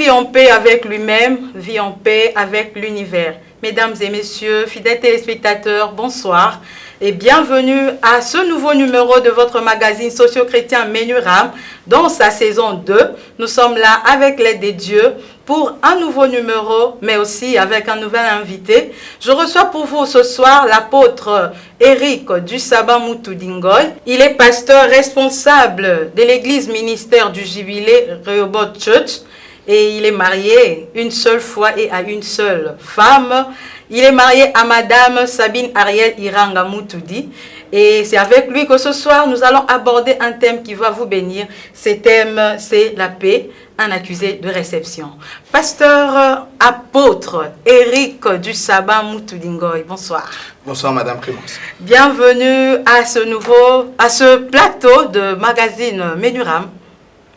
vit en paix avec lui-même, vit en paix avec l'univers. Mesdames et messieurs, fidèles téléspectateurs, bonsoir et bienvenue à ce nouveau numéro de votre magazine socio-chrétien Menuram. Dans sa saison 2, nous sommes là avec l'aide de Dieu pour un nouveau numéro, mais aussi avec un nouvel invité. Je reçois pour vous ce soir l'apôtre Eric du Sabbat Mutudingoy. Il est pasteur responsable de l'église ministère du Jubilé Rehoboth Church. Et il est marié une seule fois et à une seule femme. Il est marié à Madame Sabine Ariel Iranga Mutudi. Et c'est avec lui que ce soir, nous allons aborder un thème qui va vous bénir. Ce thème, c'est la paix, un accusé de réception. Pasteur apôtre Eric du Sabbat Mutudingoy, bonsoir. Bonsoir Madame Clémence. Bienvenue à ce plateau de magazine Menuram.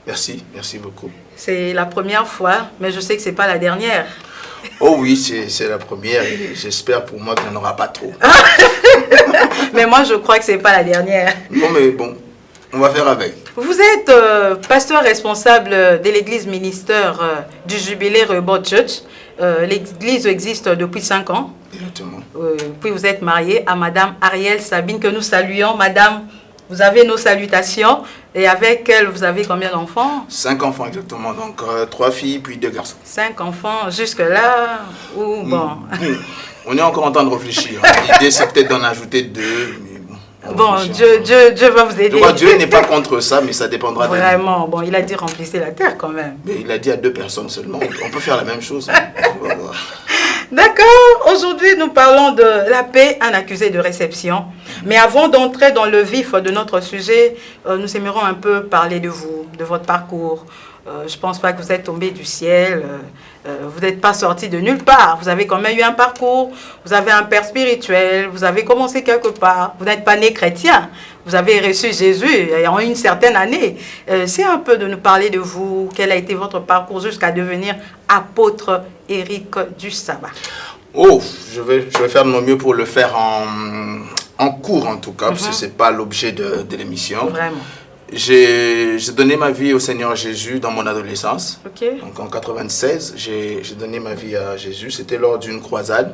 Merci beaucoup. C'est la première fois, mais je sais que ce n'est pas la dernière. Oh oui, c'est la première et j'espère pour moi qu'il n'y en aura pas trop. Mais moi, je crois que ce n'est pas la dernière. Non, mais bon, on va faire avec. Vous êtes pasteur responsable de l'église ministère du Jubilé Rehoboth Church. L'église existe depuis 5 ans. Exactement. Puis vous êtes marié à Madame Ariel Sabine, que nous saluons. Madame, vous avez nos salutations. Et avec elle, vous avez combien d'enfants? 5 enfants exactement, donc 3 filles puis 2 garçons. 5 enfants, jusque-là ou bon? On est encore en train de réfléchir. L'idée, c'est peut-être d'en ajouter 2, mais bon. Bon, Dieu va vous aider. Dieu n'est pas contre ça, mais ça dépendra de Vraiment, bon, il a dit remplissez la terre quand même. Mais il a dit à 2 personnes seulement. On peut faire la même chose. On va voir. D'accord, aujourd'hui nous parlons de la paix, un accusé de réception. Mais avant d'entrer dans le vif de notre sujet, nous aimerions un peu parler de vous, de votre parcours. Je ne pense pas que vous êtes tombé du ciel, vous n'êtes pas sorti de nulle part. Vous avez quand même eu un parcours, vous avez un père spirituel, vous avez commencé quelque part. Vous n'êtes pas né chrétien, vous avez reçu Jésus en une certaine année. C'est un peu de nous parler de vous, quel a été votre parcours jusqu'à devenir apôtre Eric du Sabbat. Oh, je vais faire de mon mieux pour le faire en cours en tout cas, parce que ce n'est pas l'objet de l'émission. Vraiment. J'ai donné ma vie au Seigneur Jésus dans mon adolescence. Okay. Donc en 96, j'ai donné ma vie à Jésus. C'était lors d'une croisade.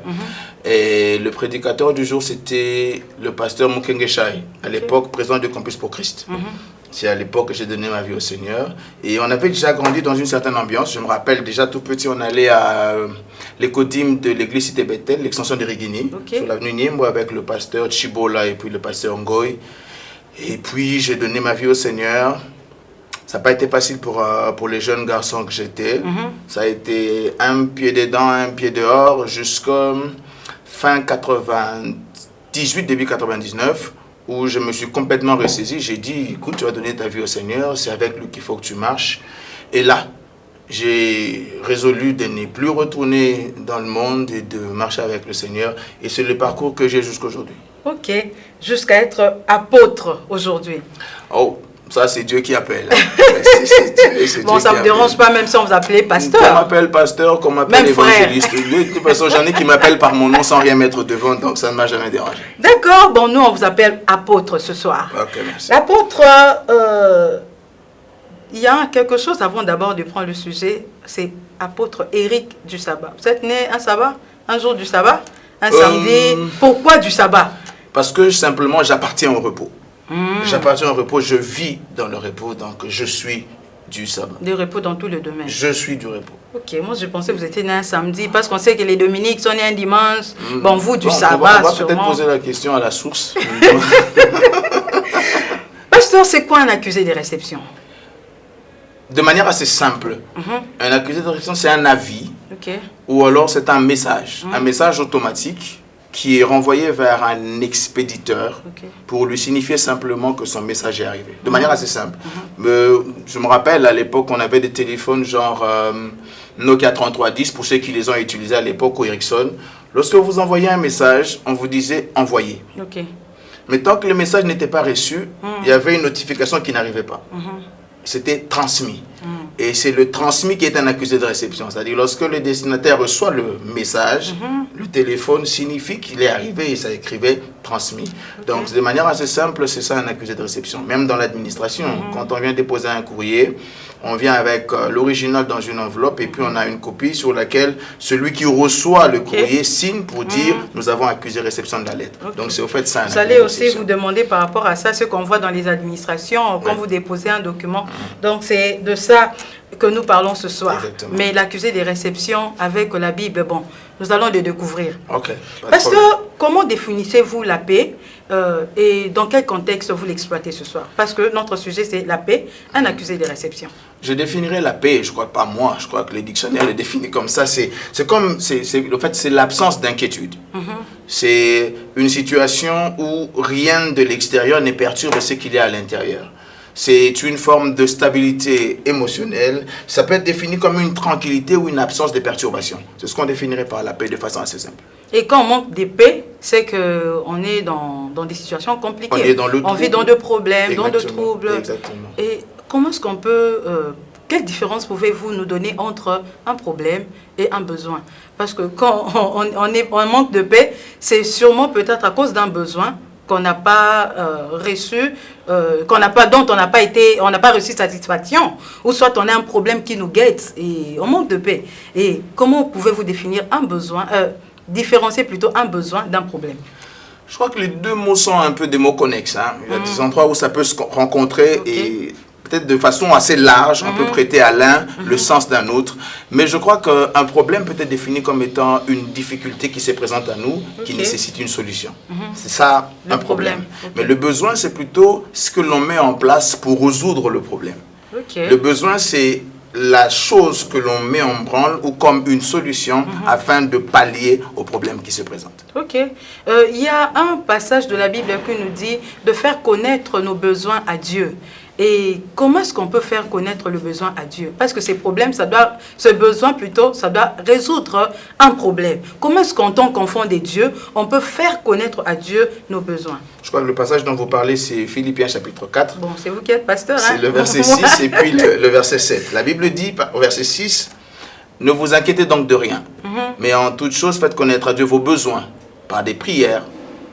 Et le prédicateur du jour, c'était le pasteur Mukenge Shai, à l'époque président du Campus pour Christ. C'est à l'époque que j'ai donné ma vie au Seigneur. Et on avait déjà grandi dans une certaine ambiance. Je me rappelle déjà tout petit, on allait à l'écodime de l'église Cité Bethel, l'extension de Rigini, sur l'avenue Nimbo, avec le pasteur Chibola et puis le pasteur Ngoy. Et puis, j'ai donné ma vie au Seigneur. Ça n'a pas été facile pour les jeunes garçons que j'étais. Ça a été un pied dedans, un pied dehors, jusqu'à fin 98, début 99, où je me suis complètement ressaisi. J'ai dit, écoute, tu vas donner ta vie au Seigneur, c'est avec lui qu'il faut que tu marches. Et là, j'ai résolu de ne plus retourner dans le monde et de marcher avec le Seigneur. Et c'est le parcours que j'ai jusqu'à aujourd'hui. Ok, jusqu'à être apôtre aujourd'hui. Oh, ça c'est Dieu qui appelle. Bon, ça ne me dérange pas même si on vous appelait pasteur. On m'appelle pasteur, qu'on m'appelle évangéliste. De toute façon, j'en ai qui m'appellent par mon nom sans rien mettre devant, donc ça ne m'a jamais dérangé. D'accord, bon, nous on vous appelle apôtre ce soir. Ok, merci. L'apôtre, il y a quelque chose avant d'abord de prendre le sujet, c'est apôtre Eric du Sabbat. Vous êtes né un sabbat, un jour du sabbat, un samedi. Pourquoi du sabbat? Parce que simplement j'appartiens au repos. J'appartiens au repos, je vis dans le repos, donc je suis du sabbat. Du repos dans tous les domaines. Je suis du repos. Ok, moi je pensais que vous étiez né un samedi, parce qu'on sait que les Dominiques sont nés un dimanche. Bon, vous du sabbat, on va peut-être poser la question à la source. Pasteur, c'est quoi un accusé de réception? De manière assez simple, un accusé de réception, c'est un avis, ou alors c'est un message automatique qui est renvoyé vers un expéditeur pour lui signifier simplement que son message est arrivé. De manière assez simple. Je me rappelle, à l'époque, on avait des téléphones genre Nokia 3310, pour ceux qui les ont utilisés à l'époque, ou Ericsson. Lorsque vous envoyez un message, on vous disait « envoyer ». Mais tant que le message n'était pas reçu, il y avait une notification qui n'arrivait pas. C'était transmis. Et c'est le transmis qui est un accusé de réception. C'est-à-dire lorsque le destinataire reçoit le message, le téléphone signifie qu'il est arrivé et ça écrivait transmis. Donc de manière assez simple, c'est ça un accusé de réception. Même dans l'administration, quand on vient déposer un courrier, on vient avec l'original dans une enveloppe et puis on a une copie sur laquelle celui qui reçoit le courrier signe pour dire nous avons accusé réception de la lettre. Donc c'est au fait ça. Vous allez aussi vous demander par rapport à ça ce qu'on voit dans les administrations quand vous déposez un document. Donc c'est de ça que nous parlons ce soir. Exactement. Mais l'accusé des réceptions avec la Bible, bon, nous allons le découvrir. Ok. Pasteur, comment définissez-vous la paix et dans quel contexte vous l'exploitez ce soir? Parce que notre sujet c'est la paix, un accusé des réceptions. Je définirais la paix, je crois pas moi, je crois que les dictionnaires le définissent comme ça. C'est l'absence d'inquiétude. C'est une situation où rien de l'extérieur ne perturbe ce qu'il y a à l'intérieur. C'est une forme de stabilité émotionnelle. Ça peut être défini comme une tranquillité ou une absence de perturbation. C'est ce qu'on définirait par la paix de façon assez simple. Et quand on manque de paix, c'est qu'on est dans des situations compliquées. On est dans le trouble. On vit dans de problèmes, Exactement. dans de troubles. Exactement. Et comment est-ce qu'on peut... quelle différence pouvez-vous nous donner entre un problème et un besoin? Parce que quand on manque de paix, c'est sûrement peut-être à cause d'un besoin qu'on n'a pas reçu, dont on n'a pas reçu satisfaction, ou soit on a un problème qui nous guette et on manque de paix. Et comment pouvez-vous définir un besoin, différencier plutôt un besoin d'un problème? Je crois que les deux mots sont un peu des mots connexes. Hein. Il y a des endroits où ça peut se rencontrer et peut-être de façon assez large, on peut prêter à l'un le sens d'un autre. Mais je crois qu'un problème peut être défini comme étant une difficulté qui se présente à nous, qui nécessite une solution. C'est ça un problème. Mais le besoin, c'est plutôt ce que l'on met en place pour résoudre le problème. Le besoin, c'est la chose que l'on met en branle ou comme une solution afin de pallier au problème qui se présente. Ok. Il y a un passage de la Bible qui nous dit de faire connaître nos besoins à Dieu. Et comment est-ce qu'on peut faire connaître le besoin à Dieu? Parce que ces problèmes, ce besoin plutôt, ça doit résoudre un problème. Comment est-ce qu'en tant qu'enfant de Dieu, on peut faire connaître à Dieu nos besoins? Je crois que le passage dont vous parlez, c'est Philippiens chapitre 4. Bon, c'est vous qui êtes pasteur. C'est le verset 6 et puis le verset 7. La Bible dit au verset 6, « Ne vous inquiétez donc de rien, mais en toute chose, faites connaître à Dieu vos besoins par des prières,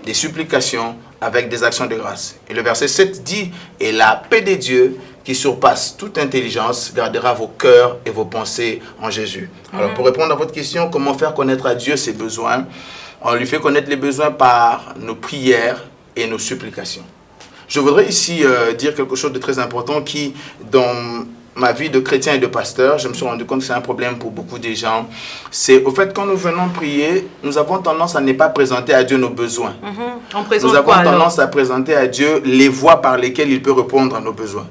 des supplications, avec des actions de grâce. » Et le verset 7 dit, « Et la paix de Dieu, qui surpasse toute intelligence, gardera vos cœurs et vos pensées en Jésus. » Alors, pour répondre à votre question, comment faire connaître à Dieu ses besoins? On lui fait connaître les besoins par nos prières et nos supplications. Je voudrais ici dire quelque chose de très important qui, dans ma vie de chrétien et de pasteur, je me suis rendu compte que c'est un problème pour beaucoup de gens. C'est au fait, quand nous venons prier, nous avons tendance à ne pas présenter à Dieu nos besoins. Nous avons tendance à présenter à Dieu les voies par lesquelles il peut répondre à nos besoins.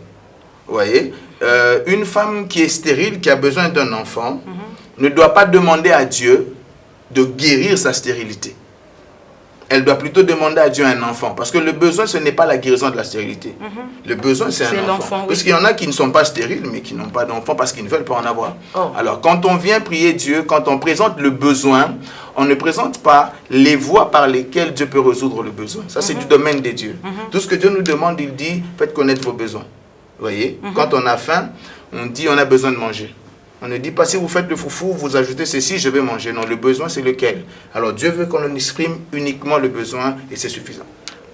Vous voyez, une femme qui est stérile, qui a besoin d'un enfant, ne doit pas demander à Dieu de guérir sa stérilité. Elle doit plutôt demander à Dieu un enfant. Parce que le besoin, ce n'est pas la guérison de la stérilité. Le besoin, c'est un enfant. Parce qu'il y en a qui ne sont pas stériles, mais qui n'ont pas d'enfant parce qu'ils ne veulent pas en avoir. Alors, quand on vient prier Dieu, quand on présente le besoin, on ne présente pas les voies par lesquelles Dieu peut résoudre le besoin. Ça, c'est du domaine de Dieu. Tout ce que Dieu nous demande, il dit, faites connaître vos besoins. Vous voyez, quand on a faim, on dit, on a besoin de manger. On ne dit pas, si vous faites le foufou, vous ajoutez ceci, je vais manger. Non, le besoin, c'est lequel? Alors, Dieu veut qu'on exprime uniquement le besoin et c'est suffisant.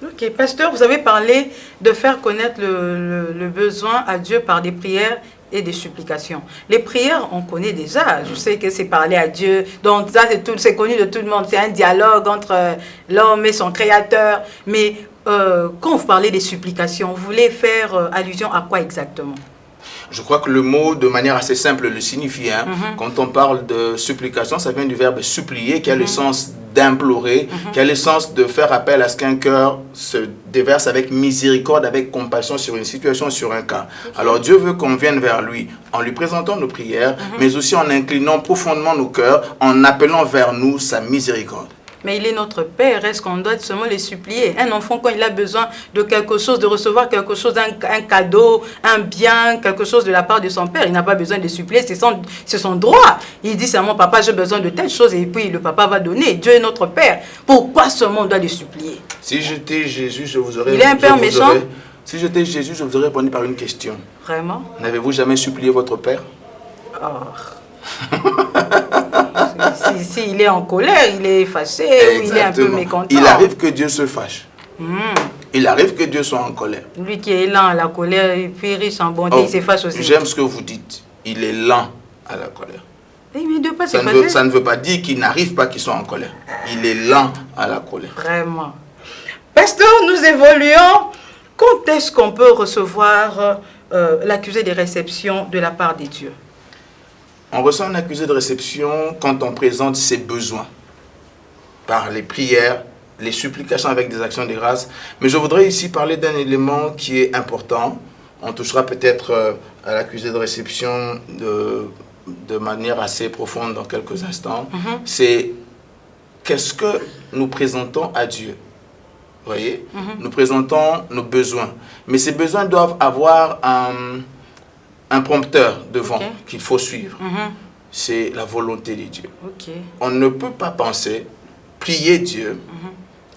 Ok, pasteur, vous avez parlé de faire connaître le besoin à Dieu par des prières et des supplications. Les prières, on connaît déjà. Je sais que c'est parler à Dieu. Donc, ça, c'est connu de tout le monde. C'est un dialogue entre l'homme et son créateur. Mais quand vous parlez des supplications, vous voulez faire allusion à quoi exactement? Je crois que le mot, de manière assez simple, le signifie. Hein. Quand on parle de supplication, ça vient du verbe supplier, qui a le sens d'implorer, qui a le sens de faire appel à ce qu'un cœur se déverse avec miséricorde, avec compassion sur une situation, sur un cas. Alors Dieu veut qu'on vienne vers lui en lui présentant nos prières, mais aussi en inclinant profondément nos cœurs, en appelant vers nous sa miséricorde. Mais il est notre Père, est-ce qu'on doit seulement les supplier? Un enfant, quand il a besoin de quelque chose, de recevoir quelque chose, un cadeau, un bien, quelque chose de la part de son Père, il n'a pas besoin de supplier, c'est son droit. Il dit seulement, papa, j'ai besoin de telle chose, et puis le papa va donner. Dieu est notre Père. Pourquoi seulement on doit les supplier? Si j'étais Jésus, je vous aurais... Il est un Père méchant? Si j'étais Jésus, je vous aurais répondu par une question. Vraiment? N'avez-vous jamais supplié votre Père? S'il est en colère, il est fâché, ou il est un peu mécontent. Il arrive que Dieu se fâche. Il arrive que Dieu soit en colère. Lui qui est lent à la colère et puis riche en bonté, il s'efface aussi. J'aime ce que vous dites. Il est lent à la colère. Mais il ne doit pas ça ne veut pas dire qu'il n'arrive pas qu'il soit en colère. Il est lent à la colère. Vraiment. Pasteur, nous évoluons. Quand est-ce qu'on peut recevoir l'accusé de réception de la part des dieux? On reçoit un accusé de réception quand on présente ses besoins par les prières, les supplications avec des actions de grâce. Mais je voudrais ici parler d'un élément qui est important. On touchera peut-être à l'accusé de réception de manière assez profonde dans quelques instants. C'est qu'est-ce que nous présentons à Dieu. Vous voyez, nous présentons nos besoins. Mais ces besoins doivent avoir un prompteur devant qu'il faut suivre. C'est la volonté de Dieu. On ne peut pas penser, prier Dieu,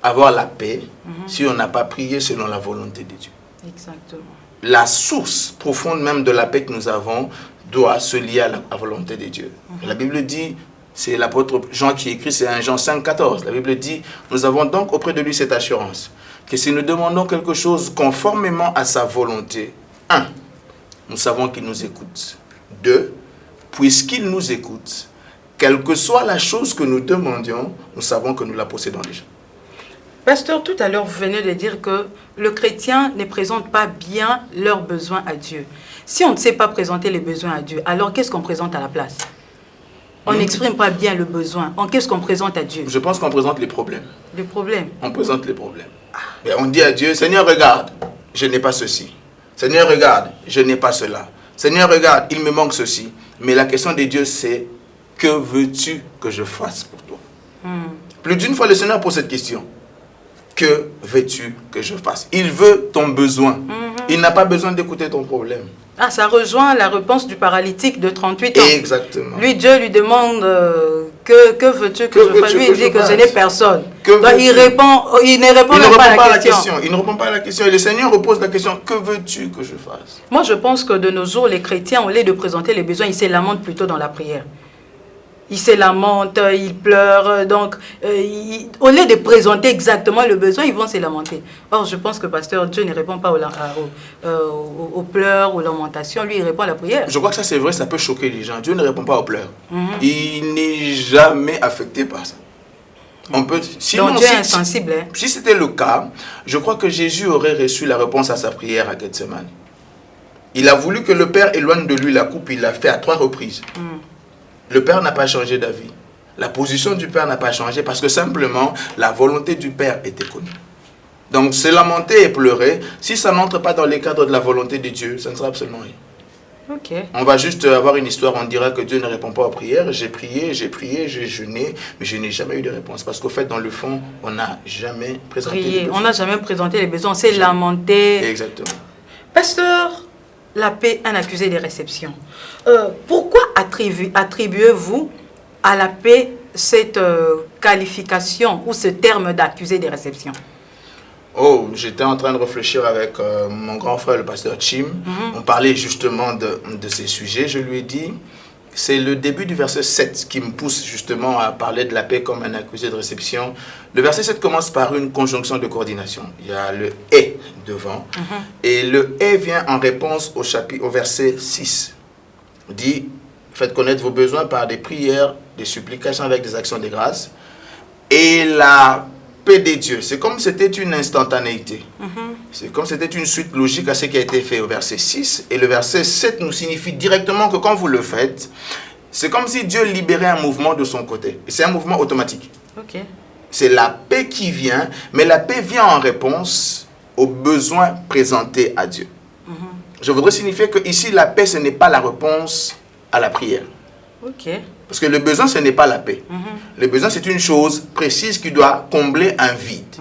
avoir la paix, si on n'a pas prié selon la volonté de Dieu. Exactement. La source profonde même de la paix que nous avons doit se lier à la volonté de Dieu. La Bible dit, c'est l'apôtre Jean qui écrit, c'est 1 Jean 5,14. La Bible dit, nous avons donc auprès de lui cette assurance, que si nous demandons quelque chose conformément à sa volonté, 1, nous savons qu'il nous écoute. 2, puisqu'il nous écoute, quelle que soit la chose que nous demandions, nous savons que nous la possédons déjà. Pasteur, tout à l'heure, vous venez de dire que le chrétien ne présente pas bien leurs besoins à Dieu. Si on ne sait pas présenter les besoins à Dieu, alors qu'est-ce qu'on présente à la place? On n'exprime pas bien le besoin. Qu'est-ce qu'on présente à Dieu? Je pense qu'on présente les problèmes. Les problèmes? On présente les problèmes. Mais on dit à Dieu, Seigneur, regarde, je n'ai pas ceci. Seigneur, regarde, je n'ai pas cela. Seigneur, regarde, il me manque ceci. Mais la question de Dieu, c'est, que veux-tu que je fasse pour toi? Plus d'une fois, le Seigneur pose cette question. Que veux-tu que je fasse? Il veut ton besoin. Il n'a pas besoin d'écouter ton problème. Ah, ça rejoint la réponse du paralytique de 38 ans. Exactement. Lui, Dieu lui demande que veux-tu que je fasse? Lui, il dit que je n'ai personne. Donc, il ne répond pas à la question. Il ne répond pas à la question. Et le Seigneur repose la question, que veux-tu que je fasse? Moi, je pense que de nos jours, les chrétiens, au lieu de présenter les besoins, ils se lamentent plutôt dans la prière. Ils se lamentent, ils pleurent. Donc, au lieu de présenter exactement le besoin, ils vont se lamenter. Or, je pense que pasteur, Dieu ne répond pas aux pleurs, aux lamentations. Lui, il répond à la prière. Je crois que ça, c'est vrai, ça peut choquer les gens. Dieu ne répond pas aux pleurs. Il n'est jamais affecté par ça. On peut, sinon, donc, Dieu est insensible. Si c'était le cas, je crois que Jésus aurait reçu la réponse à sa prière à Gethsemane. Il a voulu que le Père éloigne de lui la coupe. Il l'a fait à 3 reprises. Le Père n'a pas changé d'avis. La position du Père n'a pas changé parce que simplement, la volonté du Père était connue. Donc, se lamenter et pleurer, si ça n'entre pas dans les cadres de la volonté de Dieu, ça ne sera absolument rien. On va juste avoir une histoire, on dira que Dieu ne répond pas aux prières. J'ai prié, j'ai jeûné, mais je n'ai jamais eu de réponse. Parce qu'au fait, dans le fond, on n'a jamais présenté les besoins. On n'a jamais présenté les besoins, on s'est lamenté. Exactement. Pasteur, la paix, un accusé de réception. Pourquoi attribuez-vous à la paix cette qualification ou ce terme d'accusé de réception? Oh, j'étais en train de réfléchir avec mon grand frère, le pasteur Chim. On parlait justement de ces sujets. Je lui ai dit, c'est le début du verset 7 qui me pousse justement à parler de la paix comme un accusé de réception. Le verset 7 commence par une conjonction de coordination. Il y a le « et » devant. Et le « et » vient en réponse au verset 6. Il dit, faites connaître vos besoins par des prières, des supplications avec des actions de grâce. Et la paix de Dieu, c'est comme si c'était une instantanéité. C'est comme si c'était une suite logique à ce qui a été fait au verset 6. Et le verset 7 nous signifie directement que quand vous le faites, c'est comme si Dieu libérait un mouvement de son côté. Et c'est un mouvement automatique. C'est la paix qui vient, mais la paix vient en réponse aux besoins présentés à Dieu. Je voudrais signifier que ici, la paix, ce n'est pas la réponse à la prière. Parce que le besoin, ce n'est pas la paix. Le besoin, c'est une chose précise qui doit combler un vide.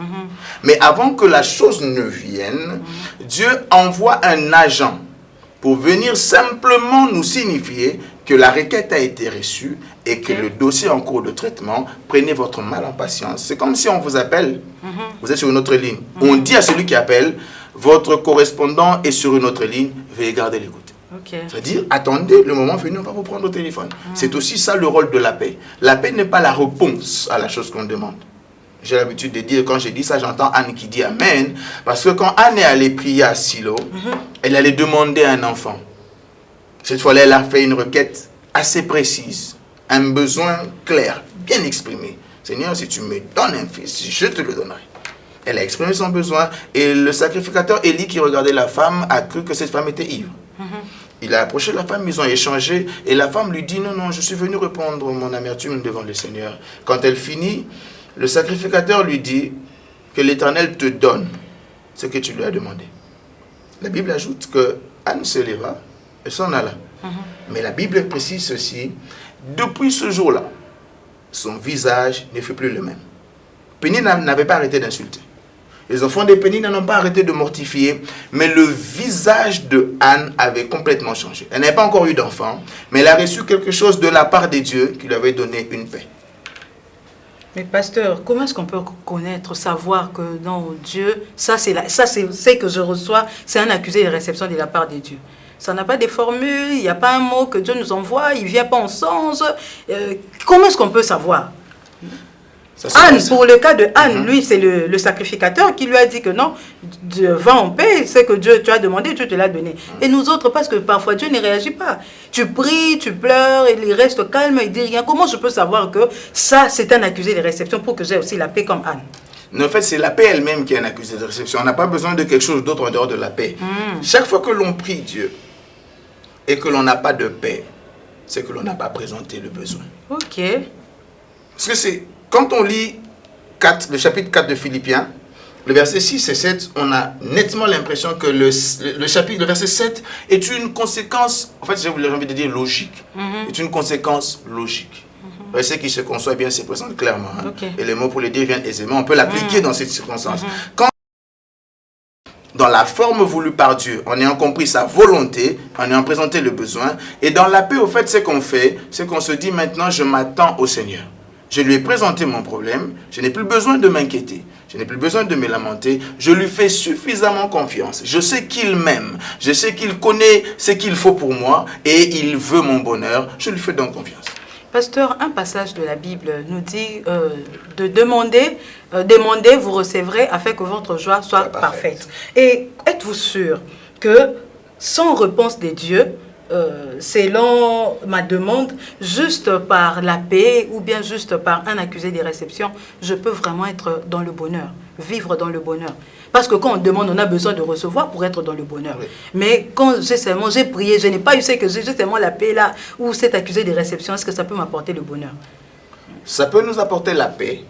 Mais avant que la chose ne vienne, Dieu envoie un agent pour venir simplement nous signifier que la requête a été reçue et que le dossier est en cours de traitement. Prenez votre mal en patience. C'est comme si on vous appelle, vous êtes sur une autre ligne. On dit à celui qui appelle, votre correspondant est sur une autre ligne, veuillez garder l'écoute. C'est-à-dire, attendez le moment venu, on va vous prendre au téléphone. C'est aussi ça le rôle de la paix. La paix n'est pas la réponse à la chose qu'on demande. j'ai l'habitude de dire, quand je dis ça, j'entends Anne qui dit Amen. Parce que quand Anne est allée prier à Silo, elle allait demander un enfant. Cette fois-là, elle a fait une requête assez précise, un besoin clair, bien exprimé. Seigneur, si tu me donnes un fils, je te le donnerai. Elle a exprimé son besoin et le sacrificateur Élie qui regardait la femme a cru que cette femme était ivre. Il a approché la femme, ils ont échangé et la femme lui dit non, non, je suis venu répandre mon amertume devant le Seigneur. Quand elle finit, le sacrificateur lui dit que l'Éternel te donne ce que tu lui as demandé. La Bible ajoute que Anne se leva et s'en alla. Mais la Bible précise ceci, depuis ce jour-là, son visage ne fut plus le même. Pénina n'avait pas arrêté d'insulter. Les enfants de Pénina n'ont pas arrêté de mortifier, mais le visage de Anne avait complètement changé. Elle n'avait pas encore eu d'enfant, mais elle a reçu quelque chose de la part de Dieu qui lui avait donné une paix. Mais pasteur, comment est-ce qu'on peut connaître, savoir que non, Dieu, ça c'est ce que je reçois, c'est un accusé de réception de la part de Dieu. Ça n'a pas de formule, il n'y a pas un mot que Dieu nous envoie, il ne vient pas en songe. Comment est-ce qu'on peut savoir? Anne, pour le cas de Anne, lui, c'est le sacrificateur qui lui a dit que non, Dieu va en paix, c'est que Dieu, tu as demandé, Dieu te l'a donné. Et nous autres, parce que parfois Dieu ne réagit pas. Tu pries, tu pleures, il reste calme, il dit rien. Comment je peux savoir que ça, c'est un accusé de réception pour que j'ai aussi la paix comme Anne? En fait, c'est la paix elle-même qui est un accusé de réception. On n'a pas besoin de quelque chose d'autre en dehors de la paix. Chaque fois que l'on prie Dieu et que l'on n'a pas de paix, c'est que l'on n'a pas présenté le besoin. Ok. Parce que c'est... Quand on lit le chapitre 4 de Philippiens, le verset 6 et 7, on a nettement l'impression que le verset 7 est une conséquence, en fait j'ai envie de dire logique, est une conséquence logique. Le verset qui se conçoit bien se présente clairement. Et les mots pour le dire viennent aisément, on peut l'appliquer dans cette circonstance. Quand dans la forme voulue par Dieu, en ayant compris sa volonté, en ayant présenté le besoin, et dans la paix, au fait, ce qu'on fait, c'est qu'on se dit maintenant, je m'attends au Seigneur. Je lui ai présenté mon problème, je n'ai plus besoin de m'inquiéter, je n'ai plus besoin de me lamenter, je lui fais suffisamment confiance. Je sais qu'il m'aime, je sais qu'il connaît ce qu'il faut pour moi et il veut mon bonheur, je lui fais donc confiance. Pasteur, un passage de la Bible nous dit de demander, demandez, vous recevrez afin que votre joie soit parfaite. Et êtes-vous sûr que sans réponse des dieux, selon ma demande, juste par la paix ou bien juste par un accusé de réception, je peux vraiment être dans le bonheur, vivre dans le bonheur. Parce que quand on demande, on a besoin de recevoir pour être dans le bonheur. Oui. Mais quand j'ai prié, je n'ai pas eu ce que j'ai seulement la paix là, ou cet accusé de réception, est-ce que ça peut m'apporter le bonheur? Ça peut nous apporter la paix,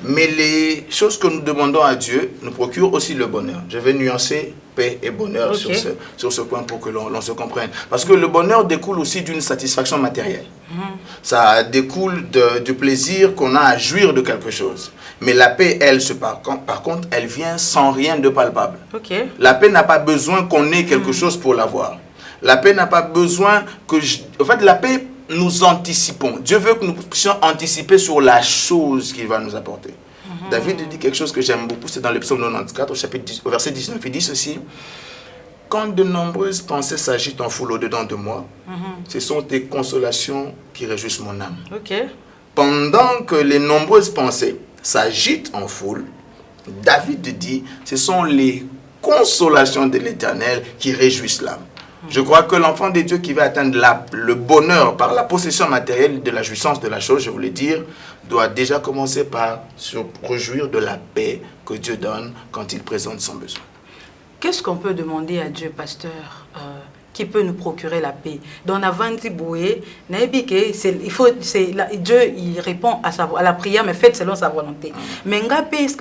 mais les choses que nous demandons à Dieu nous procurent aussi le bonheur. Je vais nuancer paix et bonheur sur ce point pour que l'on se comprenne. Parce que le bonheur découle aussi d'une satisfaction matérielle. Ça découle du plaisir qu'on a à jouir de quelque chose. Mais la paix, elle, par contre, elle vient sans rien de palpable. La paix n'a pas besoin qu'on ait quelque chose pour l'avoir. La paix n'a pas besoin que... En fait, la paix, nous anticipons. Dieu veut que nous puissions anticiper sur la chose qu'il va nous apporter. David dit quelque chose que j'aime beaucoup, c'est dans le psaume 94, au verset 19, il dit ceci. Quand de nombreuses pensées s'agitent en foule au-dedans de moi, ce sont tes consolations qui réjouissent mon âme. Pendant que les nombreuses pensées s'agitent en foule, David dit, ce sont les consolations de l'Éternel qui réjouissent l'âme. Je crois que l'enfant de Dieu qui va atteindre le bonheur par la possession matérielle de la jouissance de la chose, je voulais dire, doit déjà commencer par se réjouir de la paix que Dieu donne quand il présente son besoin. Qu'est-ce qu'on peut demander à Dieu, pasteur, qui peut nous procurer la paix? Dans la Vandi Boué, Dieu il répond à la prière, mais faite selon sa volonté. Mais qu'est-ce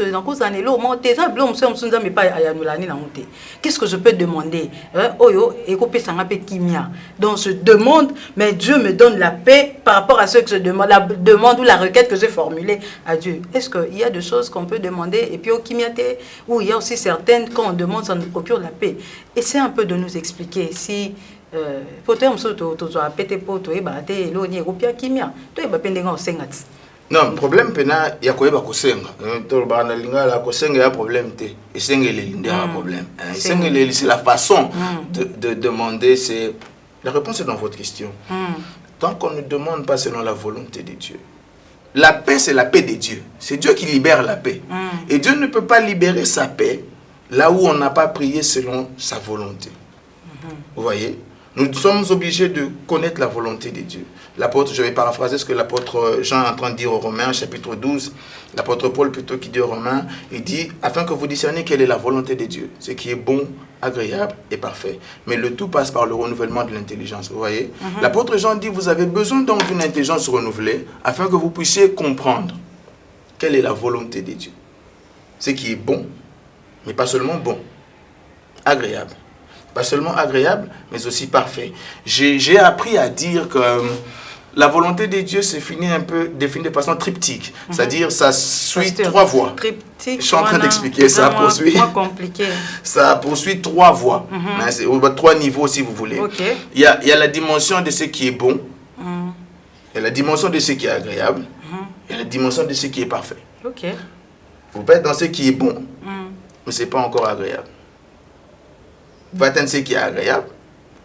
que je peux demander? Donc je demande, mais Dieu me donne la paix par rapport à ce que je demande, la demande ou la requête que j'ai formulée à Dieu. Est-ce qu'il y a des choses qu'on peut demander et puis au Kimiate, où il y a aussi certaines, quand on demande, ça nous procure la paix? Essayez un peu de nous expliquer si non, problème pena ya koyeba kosenga. To bana lingala kosenga ya problème te. Esengele lindera problème. Esengele c'est la façon de demander, c'est la réponse est dans votre question. Tant qu'on ne demande pas selon la volonté de Dieu, la paix, c'est la paix de Dieu. C'est Dieu qui libère la paix. Et Dieu ne peut pas libérer sa paix là où on n'a pas prié selon sa volonté. Vous voyez? Nous sommes obligés de connaître la volonté de Dieu. L'apôtre, je vais paraphraser ce que l'apôtre Jean est en train de dire aux Romains, chapitre 12. L'apôtre Paul, plutôt, qui dit aux Romains, il dit, afin que vous discerniez quelle est la volonté de Dieu, ce qui est bon, agréable et parfait. Mais le tout passe par le renouvellement de l'intelligence. Vous voyez? L'apôtre Jean dit, vous avez besoin donc d'une intelligence renouvelée, afin que vous puissiez comprendre quelle est la volonté de Dieu. Ce qui est bon, mais pas seulement bon, agréable. Pas seulement agréable, mais aussi parfait. J'ai appris à dire que la volonté de Dieu se finit un peu définie de façon triptyque. C'est-à-dire, ça suit trois voies. Triptyque, je suis en train d'expliquer, ça poursuit. Compliqué. Ça poursuit trois voies. Trois niveaux, si vous voulez. Okay. Il y a la dimension de ce qui est bon. Il y a la dimension de ce qui est agréable. Il y a la dimension de ce qui est parfait. Okay. Vous pouvez être dans ce qui est bon, mais ce n'est pas encore agréable. Vous pouvez atteindre ce qui est agréable,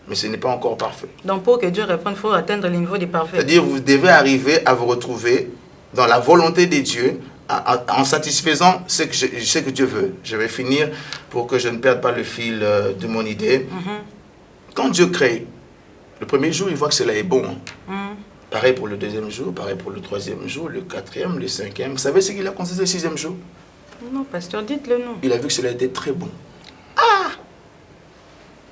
mais ce n'est pas encore parfait. Donc pour que Dieu réponde, il faut atteindre le niveau du parfait. C'est-à-dire vous devez arriver à vous retrouver dans la volonté de Dieu en satisfaisant ce que Dieu veut. Je vais finir pour que je ne perde pas le fil de mon idée. Quand Dieu crée, le premier jour, il voit que cela est bon. Pareil pour le deuxième jour, pareil pour le troisième jour, le quatrième, le cinquième. Vous savez ce qu'il a constaté le sixième jour? Non, pasteur, dites-le nous. Il a vu que cela était très bon.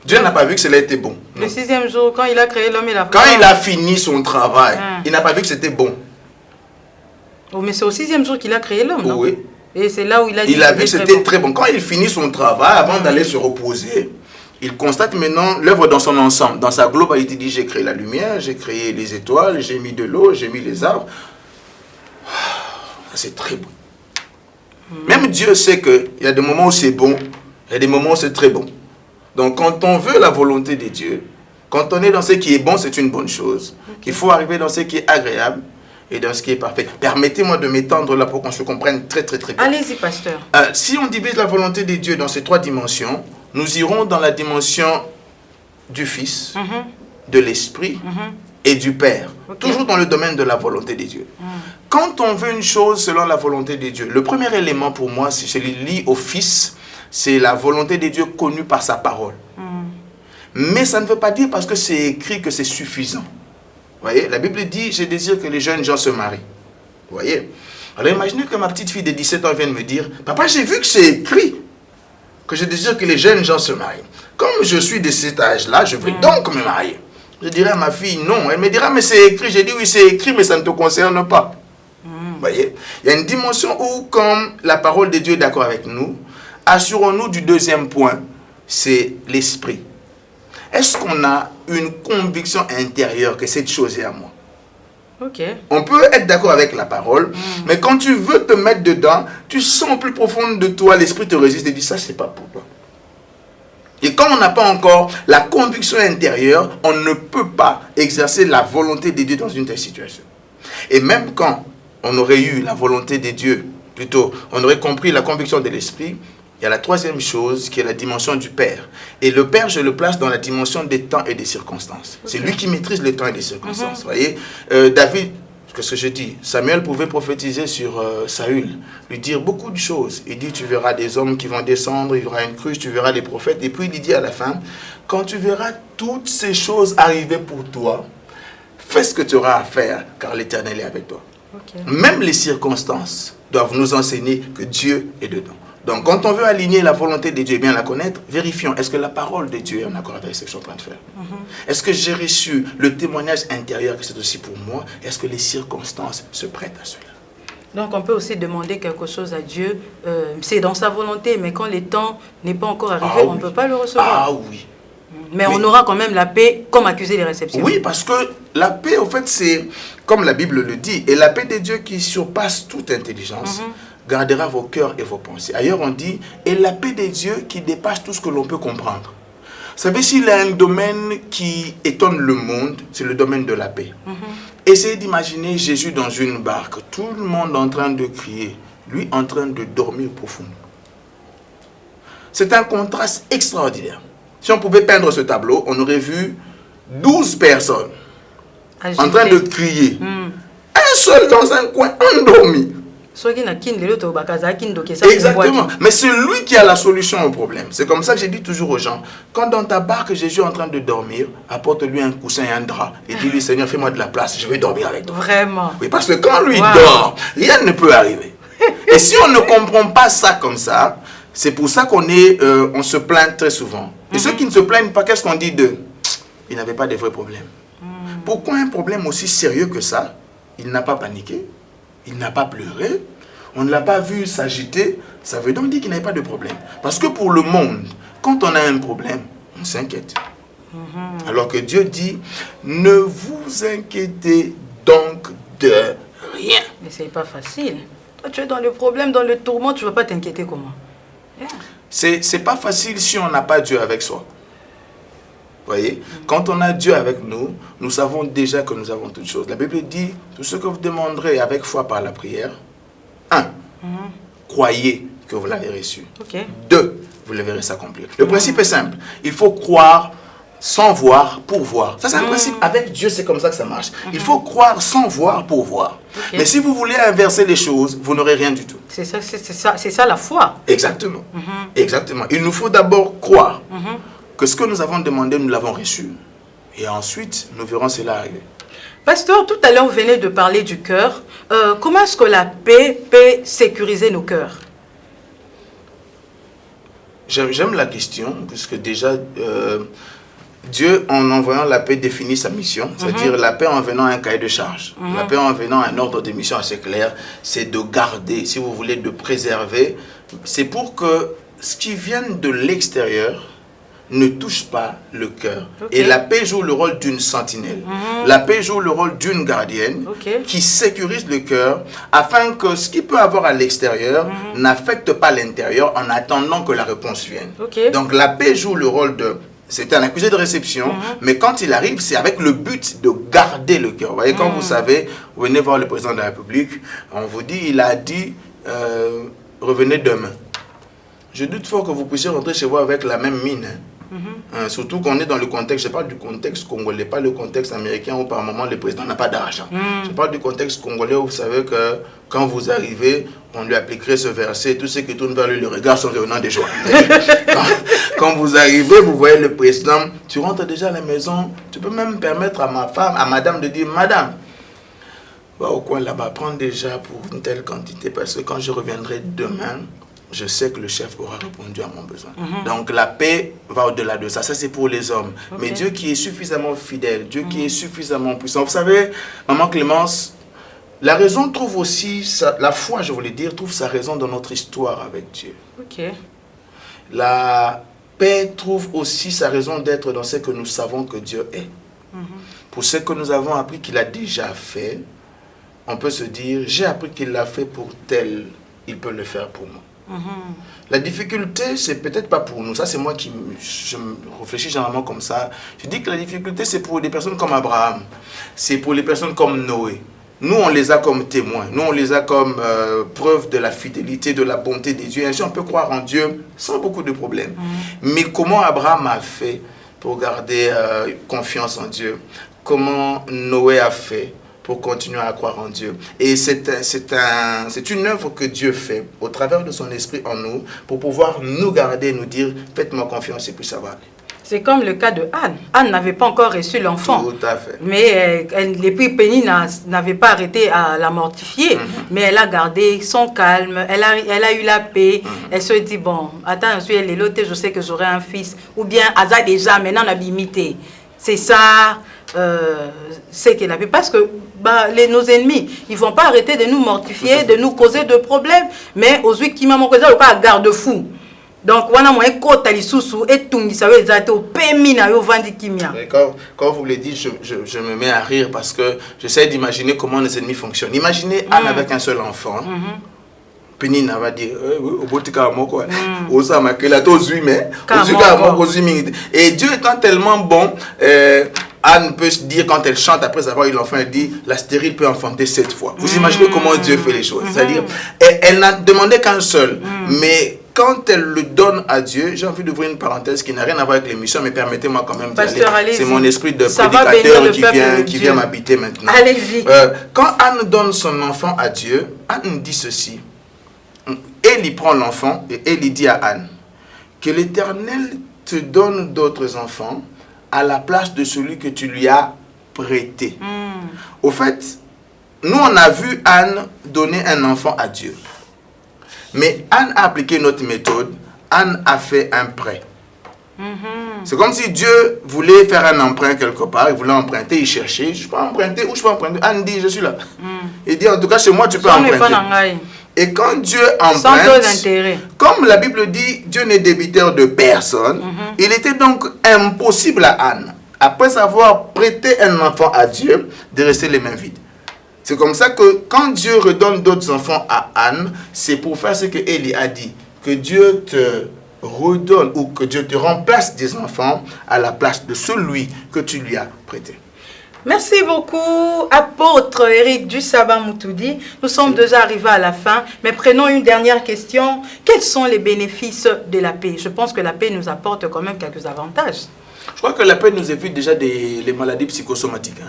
Dieu n'a pas vu que cela était bon. Non. Le sixième jour, quand il a créé l'homme et la femme. Quand il a fini son travail, il n'a pas vu que c'était bon. Oh, mais c'est au sixième jour qu'il a créé l'homme, non? Oui. Et c'est là où il a dit il a vu que c'était très bon. Quand il finit son travail, avant d'aller se reposer, il constate maintenant l'œuvre dans son ensemble, dans sa globalité. Il dit, j'ai créé la lumière, j'ai créé les étoiles, j'ai mis de l'eau, j'ai mis les arbres. C'est très bon. Même Dieu sait qu'il y a des moments où c'est bon, il y a des moments où c'est très bon. Donc quand on veut la volonté de Dieu, quand on est dans ce qui est bon, c'est une bonne chose. Il faut arriver dans ce qui est agréable et dans ce qui est parfait. Permettez-moi de m'étendre là pour qu'on se comprenne très bien. Allez-y, pasteur. Si on divise la volonté de Dieu dans ces trois dimensions, nous irons dans la dimension du Fils, de l'Esprit et du Père. Toujours dans le domaine de la volonté de Dieu. Quand on veut une chose selon la volonté de Dieu, le premier élément pour moi, si je le lis au Fils, c'est la volonté de Dieu connue par sa parole. Mais ça ne veut pas dire parce que c'est écrit que c'est suffisant. Vous voyez, la Bible dit, je désire que les jeunes gens se marient. Vous voyez? Alors imaginez que ma petite fille de 17 ans vienne me dire, papa, j'ai vu que c'est écrit que je désire que les jeunes gens se marient. Comme je suis de cet âge-là, je veux donc me marier. Je dirais à ma fille, non. Elle me dira, mais c'est écrit. J'ai dit, oui, c'est écrit, mais ça ne te concerne pas. Vous voyez? Il y a une dimension où, comme la parole de Dieu est d'accord avec nous, assurons-nous du deuxième point, c'est l'esprit. Est-ce qu'on a une conviction intérieure que cette chose est à moi? On peut être d'accord avec la parole, mais quand tu veux te mettre dedans, tu sens plus profond de toi, l'esprit te résiste et dit, ça, c'est pas pour toi. Et quand on n'a pas encore la conviction intérieure, on ne peut pas exercer la volonté de Dieu dans une telle situation. Et même quand on aurait eu la volonté de Dieu, plutôt, on aurait compris la conviction de l'esprit, il y a la troisième chose qui est la dimension du Père. Et le Père, je le place dans la dimension des temps et des circonstances. C'est lui qui maîtrise les temps et les circonstances. Vous voyez, David, qu'est-ce que je dis? Samuel pouvait prophétiser sur Saül, lui dire beaucoup de choses. Il dit, tu verras des hommes qui vont descendre, il y aura une cruche, tu verras des prophètes. Et puis il dit à la fin, quand tu verras toutes ces choses arriver pour toi, fais ce que tu auras à faire, car l'Éternel est avec toi. Même les circonstances doivent nous enseigner que Dieu est dedans. Donc, quand on veut aligner la volonté de Dieu et bien la connaître, vérifions, est-ce que la parole de Dieu est en accord avec ce que je suis en train de faire? Est-ce que j'ai reçu le témoignage intérieur que c'est aussi pour moi? Est-ce que les circonstances se prêtent à cela? Donc, on peut aussi demander quelque chose à Dieu. C'est dans sa volonté, mais quand le temps n'est pas encore arrivé, on ne peut pas le recevoir. Ah oui. Mais on aura quand même la paix comme accusé de réception. Oui, parce que la paix, au fait, c'est, comme la Bible le dit, et la paix de Dieu qui surpasse toute intelligence, gardera vos cœurs et vos pensées. Ailleurs, on dit, et la paix de Dieu qui dépasse tout ce que l'on peut comprendre. Vous savez, s'il y a un domaine qui étonne le monde, c'est le domaine de la paix. Essayez d'imaginer Jésus dans une barque, tout le monde en train de crier, lui en train de dormir profondément. C'est un contraste extraordinaire. Si on pouvait peindre ce tableau, on aurait vu 12 personnes en train de crier. Un seul dans un coin, endormi. Exactement. Mais c'est lui qui a la solution au problème. C'est comme ça que j'ai dit toujours aux gens, quand dans ta barque Jésus est en train de dormir, apporte-lui un coussin et un drap et dis-lui, Seigneur, fais-moi de la place, je vais dormir avec toi. Vraiment. Oui, parce que quand lui dort, rien ne peut arriver. Et si on ne comprend pas ça comme ça, c'est pour ça qu'on on se plaint très souvent. Et ceux qui ne se plaignent pas, qu'est-ce qu'on dit d'eux? Ils n'avaient pas de vrais problèmes. Pourquoi un problème aussi sérieux que ça? Il n'a pas paniqué, il n'a pas pleuré, on ne l'a pas vu s'agiter. Ça veut donc dire qu'il n'avait pas de problème. Parce que pour le monde, quand on a un problème, on s'inquiète. Alors que Dieu dit, ne vous inquiétez donc de rien. Mais ce n'est pas facile. Toi, tu es dans le problème, dans le tourment, tu ne vas pas t'inquiéter comment? C'est pas facile si on n'a pas Dieu avec soi. Voyez, quand on a Dieu avec nous, nous savons déjà que nous avons toutes choses. La Bible dit, tout ce que vous demanderez avec foi par la prière, 1, croyez que vous l'avez reçu. 2, vous le verrez s'accomplir. Le principe est simple. Il faut croire sans voir pour voir. Ça, c'est un principe. Avec Dieu, c'est comme ça que ça marche. Il faut croire sans voir pour voir. Mais si vous voulez inverser les choses, vous n'aurez rien du tout. C'est ça la foi. Exactement. Exactement. Il nous faut d'abord croire que ce que nous avons demandé, nous l'avons reçu. Et ensuite, nous verrons cela arriver. Pasteur, tout à l'heure, vous venez de parler du cœur. Comment est-ce que la paix peut sécuriser nos cœurs? J'aime la question, puisque déjà, Dieu, en envoyant la paix, définit sa mission. C'est-à-dire la paix en venant à un cahier de charge. La paix en venant à un ordre de mission assez clair, c'est de garder, si vous voulez, de préserver. C'est pour que ce qui vient de l'extérieur ne touche pas le cœur. Et la paix joue le rôle d'une sentinelle. La paix joue le rôle d'une gardienne qui sécurise le cœur afin que ce qui peut avoir à l'extérieur n'affecte pas l'intérieur en attendant que la réponse vienne. Donc la paix joue le rôle de... C'est un accusé de réception, mais quand il arrive, c'est avec le but de garder le cœur. Vous voyez, quand vous savez, vous venez voir le président de la République, on vous dit, il a dit, revenez demain. Je doute fort que vous puissiez rentrer chez vous avec la même mine. Surtout qu'on est dans le contexte, je parle du contexte congolais, pas le contexte américain où par moment le président n'a pas d'argent. Je parle du contexte congolais où vous savez que quand vous arrivez, on lui appliquerait ce verset, tous ceux qui tournent vers lui, le regard sont revenant de joie. Quand vous arrivez, vous voyez le président, tu rentres déjà à la maison, tu peux même permettre à ma femme, à madame de dire, madame, va au coin là-bas, prends déjà pour une telle quantité, parce que quand je reviendrai demain, je sais que le chef aura répondu à mon besoin. Donc la paix va au-delà de ça. Ça, c'est pour les hommes. Mais Dieu qui est suffisamment fidèle, Dieu qui est suffisamment puissant. Vous savez, Maman Clémence, la raison trouve aussi, la foi, je voulais dire, trouve sa raison dans notre histoire avec Dieu. La paix trouve aussi sa raison d'être dans ce que nous savons que Dieu est. Pour ce que nous avons appris qu'il a déjà fait, on peut se dire, j'ai appris qu'il l'a fait pour tel, il peut le faire pour moi. La difficulté, c'est peut-être pas pour nous. Ça, c'est moi qui je réfléchis généralement comme ça. Je dis que la difficulté, c'est pour des personnes comme Abraham. C'est pour les personnes comme Noé. Nous, on les a comme témoins. Nous, on les a comme preuve de la fidélité, de la bonté des dieux. Ainsi, on peut croire en Dieu sans beaucoup de problèmes. Mais comment Abraham a fait pour garder confiance en Dieu? Comment Noé a fait pour continuer à croire en Dieu? Et c'est une œuvre que Dieu fait au travers de son esprit en nous pour pouvoir nous garder, nous dire, faites-moi confiance et puis ça va aller. C'est comme le cas de Anne. Anne n'avait pas encore reçu l'enfant. Tout à fait. Mais l'époux Pénine n'avait pas arrêté à la mortifier. Mais elle a gardé son calme. Elle a eu la paix. Elle se dit, bon, attends, je sais que j'aurai un fils. Ou bien, Aza déjà, maintenant, on a limité. C'est ça, c'est qu'elle a paix. Parce que nos ennemis, ils ne vont pas arrêter de nous mortifier, de nous causer de problèmes. Mais aux huit qui m'ont causé, il n'y a pas garde-fou. Donc, quand vous le dites, je me mets à rire parce que j'essaie d'imaginer comment les ennemis fonctionnent. Imaginez Anne avec un seul enfant. Pénine va dire, et Dieu étant tellement bon, Anne peut se dire quand elle chante après avoir eu l'enfant, elle dit, la stérile peut enfanter 7 fois. Vous imaginez comment Dieu fait les choses. C'est-à-dire, elle n'a demandé qu'un seul, mais quand elle le donne à Dieu, j'ai envie d'ouvrir une parenthèse qui n'a rien à voir avec l'émission, mais permettez-moi quand même d'y aller. C'est mon esprit de prédicateur qui vient m'habiter maintenant. Allez-y. Quand Anne donne son enfant à Dieu, Anne dit ceci. Élie prend l'enfant et Élie dit à Anne, que l'Éternel te donne d'autres enfants à la place de celui que tu lui as prêté. Au fait, nous on a vu Anne donner un enfant à Dieu. Mais Anne a appliqué notre méthode. Anne a fait un prêt. C'est comme si Dieu voulait faire un emprunt quelque part. Il voulait emprunter, il cherchait. Je peux emprunter ou je peux emprunter. Anne dit, je suis là. Il dit, en tout cas, chez moi, tu peux emprunter. Et quand Dieu emprunte, comme la Bible dit, Dieu n'est débiteur de personne, il était donc impossible à Anne, après avoir prêté un enfant à Dieu, de rester les mains vides. C'est comme ça que quand Dieu redonne d'autres enfants à Anne, c'est pour faire ce que Élie a dit, que Dieu te redonne ou que Dieu te remplace des enfants à la place de celui que tu lui as prêté. Merci beaucoup, apôtre Éric du Sabbat Moutoudi. Nous sommes déjà arrivés à la fin, mais prenons une dernière question. Quels sont les bénéfices de la paix? Je pense que la paix nous apporte quand même quelques avantages. Je crois que la paix nous évite déjà les maladies psychosomatiques.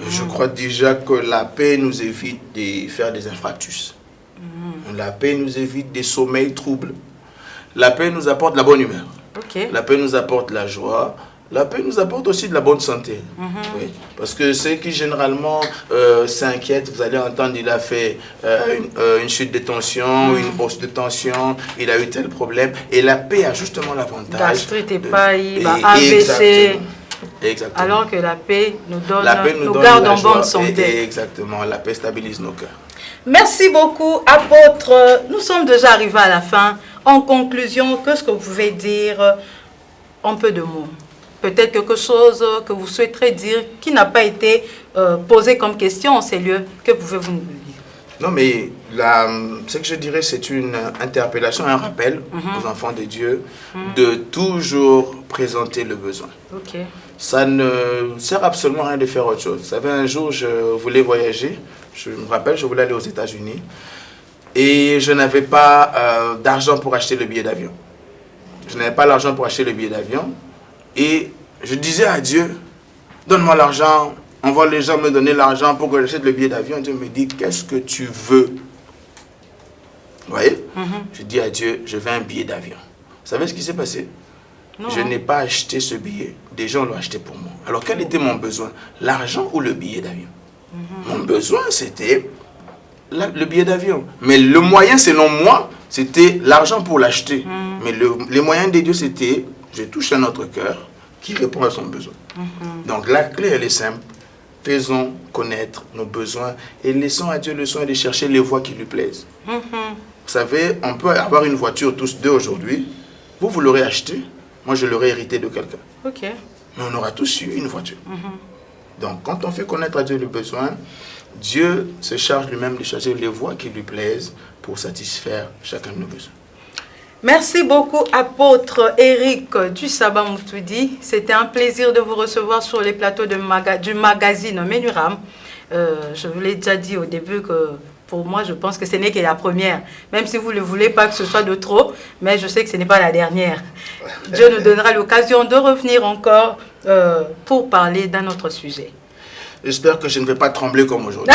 Je crois déjà que la paix nous évite de faire des infarctus. La paix nous évite des sommeils troubles. La paix nous apporte la bonne humeur. La paix nous apporte la joie. La paix nous apporte aussi de la bonne santé. Oui. Parce que ceux qui généralement s'inquiètent, vous allez entendre, il a fait une chute de tension, une hausse de tension, il a eu tel problème. Et la paix a justement l'avantage. Gastrite, épaille, AVC. Exactement. Alors que la paix nous garde en bonne santé. Exactement, la paix stabilise nos cœurs. Merci beaucoup, apôtre. Nous sommes déjà arrivés à la fin. En conclusion, qu'est-ce que vous pouvez dire en peu de mots? Peut-être quelque chose que vous souhaiterez dire qui n'a pas été posé comme question en ces lieux. Que pouvez-vous nous dire? Non, mais ce que je dirais, c'est une interpellation, un rappel aux enfants de Dieu de toujours présenter le besoin. Ça ne sert absolument à rien de faire autre chose. Vous savez, un jour, je voulais voyager. Je me rappelle, je voulais aller aux États-Unis. Et je n'avais pas d'argent pour acheter le billet d'avion. Je n'avais pas l'argent pour acheter le billet d'avion. Et je disais à Dieu, donne-moi l'argent, envoie les gens me donner l'argent pour que j'achète le billet d'avion. Dieu me dit, qu'est-ce que tu veux? Vous voyez? Je dis à Dieu, je veux un billet d'avion. Vous savez ce qui s'est passé? Je n'ai pas acheté ce billet, des gens l'ont acheté pour moi. Alors quel était mon besoin? L'argent ou le billet d'avion? Mon besoin, c'était le billet d'avion. Mais le moyen, selon moi, c'était l'argent pour l'acheter. Mais les moyens de Dieu, c'était, je touche à notre cœur qui répond à son besoin. Donc la clé, elle est simple. Faisons connaître nos besoins et laissons à Dieu le soin de chercher les voies qui lui plaisent. Vous savez, on peut avoir une voiture tous deux aujourd'hui. Vous l'aurez achetée. Moi, je l'aurais hérité de quelqu'un. Mais on aura tous eu une voiture. Donc, quand on fait connaître à Dieu le besoin, Dieu se charge lui-même de choisir les voies qui lui plaisent pour satisfaire chacun de nos besoins. Merci beaucoup, apôtre Éric du Sabbat Moutoudi. C'était un plaisir de vous recevoir sur les plateaux du magazine Menuram. Je vous l'ai déjà dit au début que pour moi, je pense que ce n'est que la première. Même si vous ne voulez pas que ce soit de trop, mais je sais que ce n'est pas la dernière. Dieu nous donnera l'occasion de revenir encore pour parler d'un autre sujet. J'espère que je ne vais pas trembler comme aujourd'hui.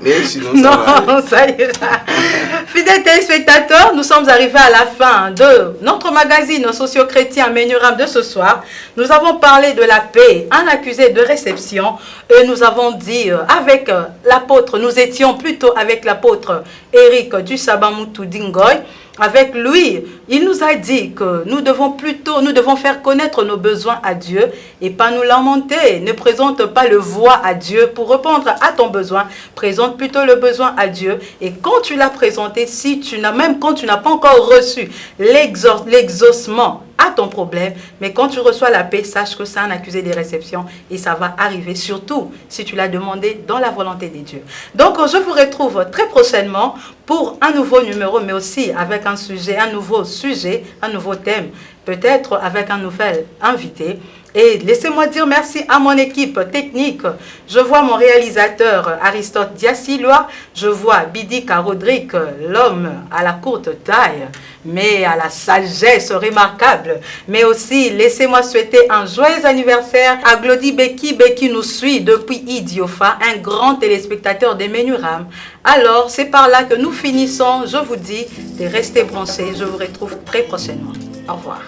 Mais sinon, ça ira. Fidèles téléspectateurs, nous sommes arrivés à la fin de notre magazine socio-chrétien Menuram de ce soir. Nous avons parlé de la paix, un accusé de réception, et nous avons dit avec l'apôtre, nous étions plutôt avec l'apôtre Éric du Sabbat Moutoudi Ngoy. Avec lui, il nous a dit que nous devons faire connaître nos besoins à Dieu et pas nous lamenter. Ne présente pas le voie à Dieu pour répondre à ton besoin. Présente plutôt le besoin à Dieu. Et quand tu l'as présenté, même quand tu n'as pas encore reçu l'exaucement à ton problème, mais quand tu reçois la paix, sache que c'est un accusé de réception et ça va arriver, surtout si tu l'as demandé dans la volonté de Dieu. Donc, je vous retrouve très prochainement pour un nouveau numéro, mais aussi avec un nouveau sujet, un nouveau thème, peut-être avec un nouvel invité. Et laissez-moi dire merci à mon équipe technique. Je vois mon réalisateur Aristote Diassilois, je vois Bidika Rodrigue, l'homme à la courte taille, mais à la sagesse remarquable. Mais aussi, laissez-moi souhaiter un joyeux anniversaire à Glody Beki qui nous suit depuis Idiofa, un grand téléspectateur des Menuram. Alors, c'est par là que nous finissons. Je vous dis de rester branchés. Je vous retrouve très prochainement. Au revoir.